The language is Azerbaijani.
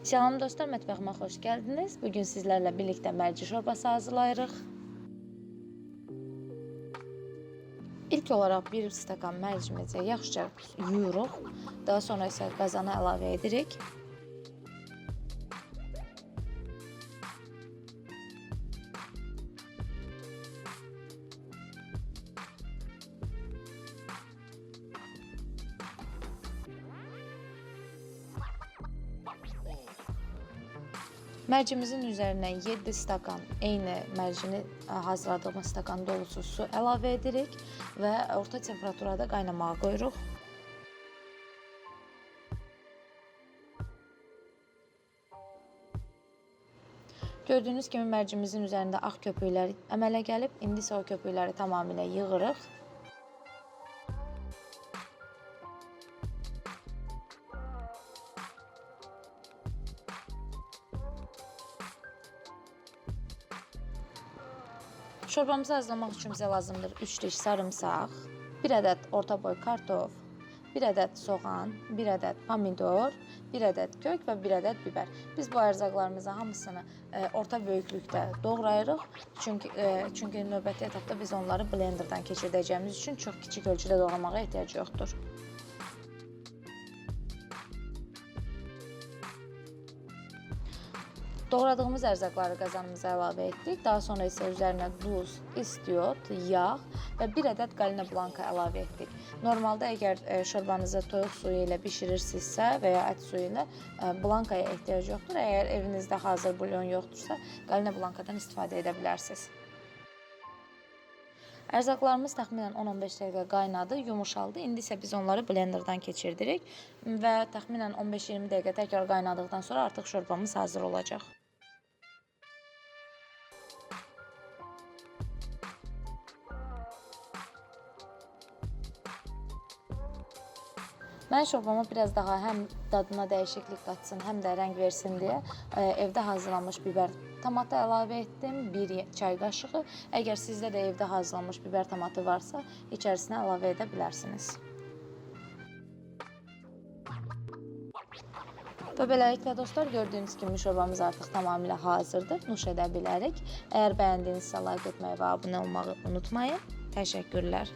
Salam dostlar, mətbəximə xoş gəldiniz. Bugün sizlərlə birlikdə mərci şorbası hazırlayırıq. İlk olaraq 1 stəkan mərcimizi yaxşıca yuyuruq. Daha sonra isə qazana əlavə edirik. Mərcimizin üzərinə 7 stakan eyni mərcini hazırladığımız stakan dolusu su əlavə edirik və orta temperaturada qaynamağa qoyuruq. Gördüyünüz kimi mərcimizin üzərində ağ köpüklər əmələ gəlib. İndi isə o köpükləri tamamilə yığırıq. Şorbamızı hazırlamaq üçün bizə lazımdır 3 diş sarımsaq, 1 ədəd orta boy kartof, 1 ədəd soğan, 1 ədəd pomidor, 1 ədəd kök və 1 ədəd biber. Biz bu ərzaqlarımızın hamısını orta böyüklükdə doğrayırıq. Çünki növbəti etapda biz onları blenderdan keçirdəcəyimiz üçün çox kiçik ölçüdə doğramağa ehtiyac yoxdur. Doğradığımız ərzaqları qazanımıza əlavə etdik. Daha sonra isə üzərinə duz, istiot, yağ və 1 ədəd qalina blanka əlavə etdik. Normalda əgər şorbanızı toyuq suyu ilə bişirirsinizsə və ya ət suyu ilə blankaya ehtiyac yoxdur. Əgər evinizdə hazır bulyon yoxdursa, qalina blankadan istifadə edə bilərsiniz. Ərzaqlarımız təxminən 10-15 dəqiqə qaynadı, yumuşaldı. İndi isə biz onları blenderdan keçirdirik və təxminən 15-20 dəqiqə təkrar qaynadıqdan sonra artıq şorbamız hazır olacaq. Mən şorbama biraz daha həm dadına dəyişiklik qatsın, həm də rəng versin deyə evdə hazırlanmış biber tomatı əlavə etdim, 1 çay qaşığı. Əgər sizdə də evdə hazırlanmış biber tomatı varsa, içərisinə əlavə edə bilərsiniz. Və beləliklə dostlar, gördüyünüz kimi şorbamız artıq tamamilə hazırdır, nuş edə bilərik. Əgər bəyəndinizsə like etməyi və abunə olmağı unutmayın. Təşəkkürlər.